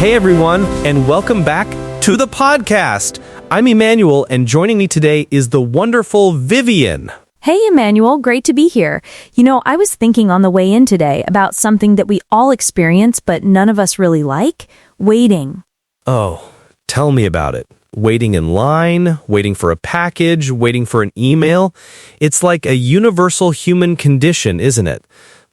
Hey everyone, and welcome back to the podcast. I'm Emmanuel, and joining me today is the wonderful Vivian. Hey, Emmanuel, great to be here. I was thinking on the way in today about something that we all experience, but none of us really like: waiting. Oh, tell me about it. Waiting in line, waiting for a package, waiting for an email. It's like a universal human condition, isn't it?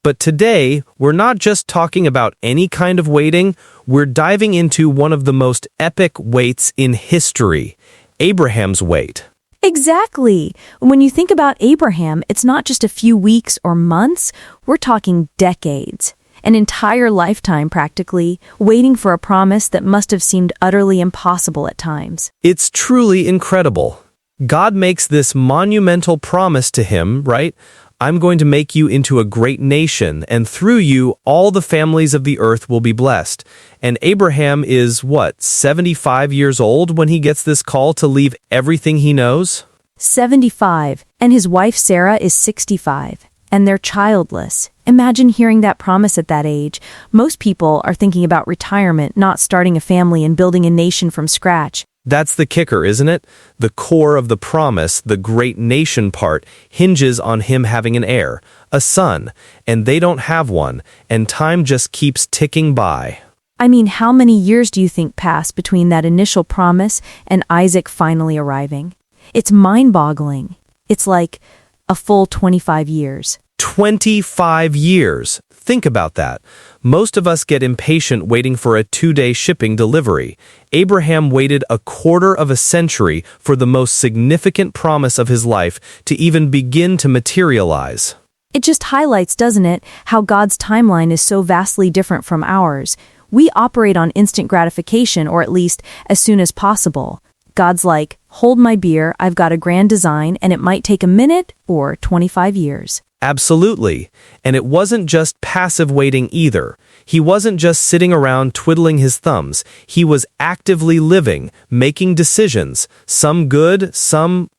But today, we're not just talking about any kind of waiting, we're diving into one of the most epic waits in history, Abraham's wait. Exactly. When you think about Abraham, it's not just a few weeks or months, we're talking decades. An entire lifetime, practically, waiting for a promise that must have seemed utterly impossible at times. It's truly incredible. God makes this monumental promise to him, right? I'm going to make you into a great nation, and through you, all the families of the earth will be blessed. And Abraham is, 75 years old when he gets this call to leave everything he knows? 75, and his wife Sarah is 65, and they're childless. Imagine hearing that promise at that age. Most people are thinking about retirement, not starting a family and building a nation from scratch. That's the kicker, isn't it? The core of the promise, the great nation part, hinges on him having an heir, a son, and they don't have one, and time just keeps ticking by. I mean, how many years do you think passed between that initial promise and Isaac finally arriving? It's mind-boggling. It's like a full 25 years. 25 years. Think about that. Most of us get impatient waiting for a 2-day shipping delivery. Abraham waited a quarter of a century for the most significant promise of his life to even begin to materialize. It just highlights, doesn't it, how God's timeline is so vastly different from ours. We operate on instant gratification, or at least as soon as possible. God's like, hold my beer, I've got a grand design, and it might take a minute or 25 years. Absolutely. And it wasn't just passive waiting either. He wasn't just sitting around twiddling his thumbs. He was actively living, making decisions, some good, some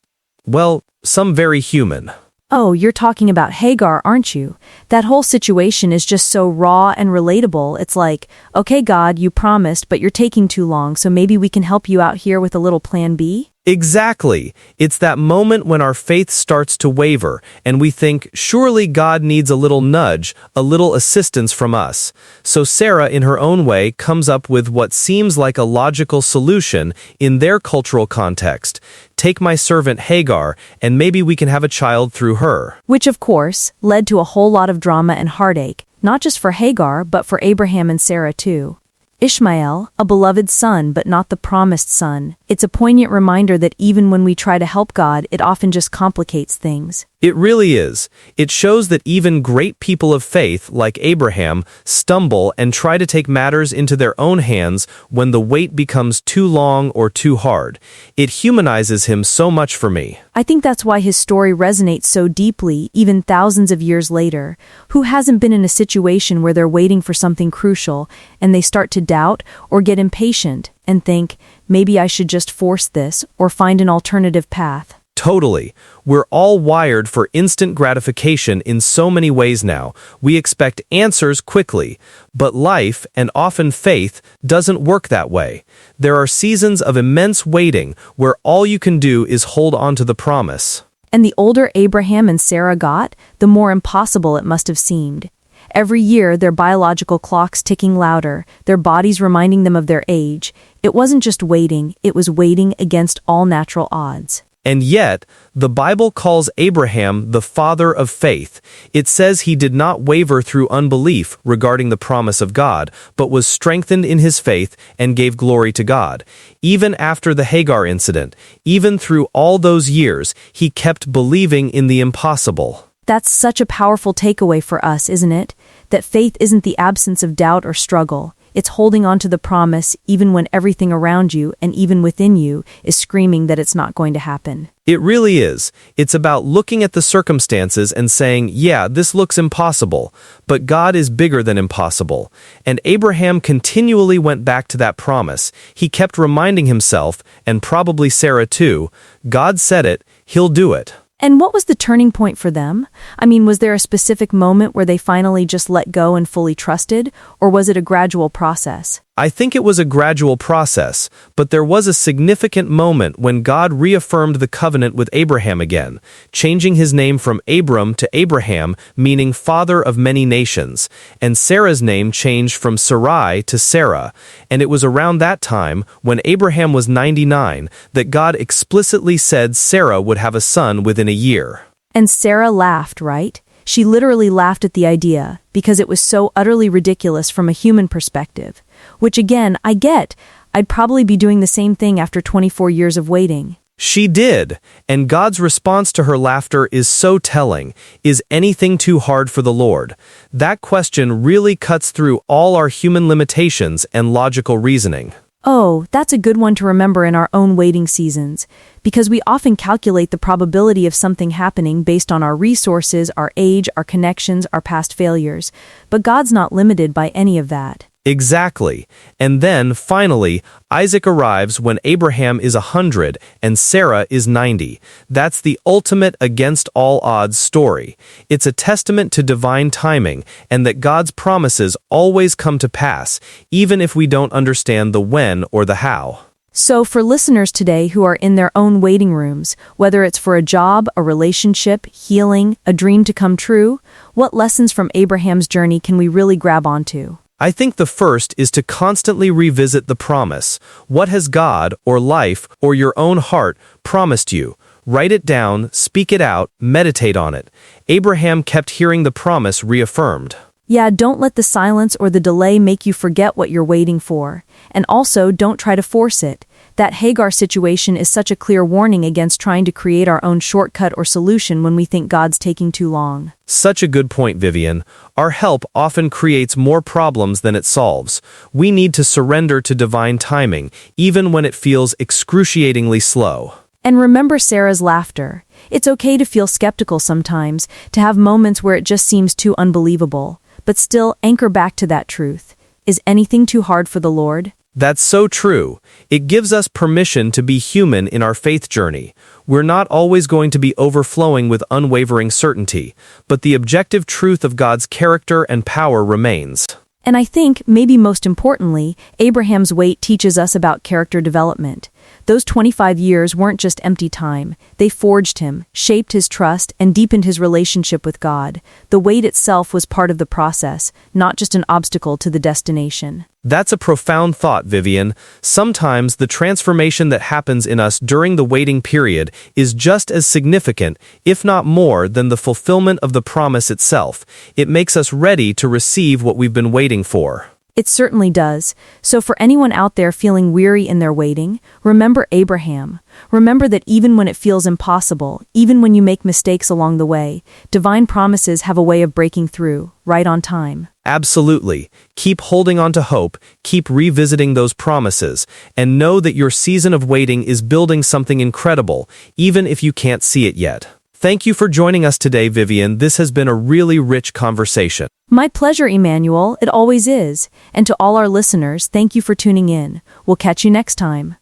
very human. Oh, you're talking about Hagar, aren't you? That whole situation is just so raw and relatable. It's like, okay, God, you promised, but you're taking too long, so maybe we can help you out here with a little plan B? Exactly. It's that moment when our faith starts to waver, and we think, surely God needs a little nudge, a little assistance from us. So Sarah, in her own way, comes up with what seems like a logical solution in their cultural context. Take my servant Hagar, and maybe we can have a child through her. Which, of course, led to a whole lot of drama and heartache, not just for Hagar, but for Abraham and Sarah too. Ishmael, a beloved son but not the promised son. It's a poignant reminder that even when we try to help God, it often just complicates things. It really is. It shows that even great people of faith, like Abraham, stumble and try to take matters into their own hands when the wait becomes too long or too hard. It humanizes him so much for me. I think that's why his story resonates so deeply, even thousands of years later. Who hasn't been in a situation where they're waiting for something crucial, and they start to doubt or get impatient and think, maybe I should just force this or find an alternative path? Totally. We're all wired for instant gratification in so many ways now. We expect answers quickly. But life, and often faith, doesn't work that way. There are seasons of immense waiting where all you can do is hold on to the promise. And the older Abraham and Sarah got, the more impossible it must have seemed. Every year, their biological clocks ticking louder, their bodies reminding them of their age. It wasn't just waiting, it was waiting against all natural odds. And yet, the Bible calls Abraham the father of faith. It says he did not waver through unbelief regarding the promise of God, but was strengthened in his faith and gave glory to God. Even after the Hagar incident, even through all those years, he kept believing in the impossible. That's such a powerful takeaway for us, isn't it? That faith isn't the absence of doubt or struggle. It's holding on to the promise even when everything around you and even within you is screaming that it's not going to happen. It really is. It's about looking at the circumstances and saying, yeah, this looks impossible, but God is bigger than impossible. And Abraham continually went back to that promise. He kept reminding himself, and probably Sarah too, God said it, he'll do it. And what was the turning point for them? I mean, was there a specific moment where they finally just let go and fully trusted, or was it a gradual process? I think it was a gradual process, but there was a significant moment when God reaffirmed the covenant with Abraham again, changing his name from Abram to Abraham, meaning father of many nations, and Sarah's name changed from Sarai to Sarah, and it was around that time, when Abraham was 99, that God explicitly said Sarah would have a son within a year. And Sarah laughed, right? She literally laughed at the idea, because it was so utterly ridiculous from a human perspective. Which again, I get. I'd probably be doing the same thing after 24 years of waiting. She did, and God's response to her laughter is so telling. Is anything too hard for the Lord? That question really cuts through all our human limitations and logical reasoning. Oh, that's a good one to remember in our own waiting seasons, because we often calculate the probability of something happening based on our resources, our age, our connections, our past failures. But God's not limited by any of that. Exactly. And then, finally, Isaac arrives when Abraham is 100 and Sarah is 90. That's the ultimate against all odds story. It's a testament to divine timing and that God's promises always come to pass, even if we don't understand the when or the how. So for listeners today who are in their own waiting rooms, whether it's for a job, a relationship, healing, a dream to come true, what lessons from Abraham's journey can we really grab onto? I think the first is to constantly revisit the promise. What has God, or life, or your own heart promised you? Write it down, speak it out, meditate on it. Abraham kept hearing the promise reaffirmed. Yeah, don't let the silence or the delay make you forget what you're waiting for. And also, don't try to force it. That Hagar situation is such a clear warning against trying to create our own shortcut or solution when we think God's taking too long. Such a good point, Vivian. Our help often creates more problems than it solves. We need to surrender to divine timing, even when it feels excruciatingly slow. And remember Sarah's laughter. It's okay to feel skeptical sometimes, to have moments where it just seems too unbelievable. But still, anchor back to that truth. Is anything too hard for the Lord? That's so true. It gives us permission to be human in our faith journey. We're not always going to be overflowing with unwavering certainty, but the objective truth of God's character and power remains. And I think, maybe most importantly, Abraham's wait teaches us about character development. Those 25 years weren't just empty time. They forged him, shaped his trust, and deepened his relationship with God. The wait itself was part of the process, not just an obstacle to the destination. That's a profound thought, Vivian. Sometimes the transformation that happens in us during the waiting period is just as significant, if not more, than the fulfillment of the promise itself. It makes us ready to receive what we've been waiting for. It certainly does. So for anyone out there feeling weary in their waiting, remember Abraham. Remember that even when it feels impossible, even when you make mistakes along the way, divine promises have a way of breaking through, right on time. Absolutely. Keep holding on to hope, keep revisiting those promises, and know that your season of waiting is building something incredible, even if you can't see it yet. Thank you for joining us today, Vivian. This has been a really rich conversation. My pleasure, Emmanuel. It always is. And to all our listeners, thank you for tuning in. We'll catch you next time.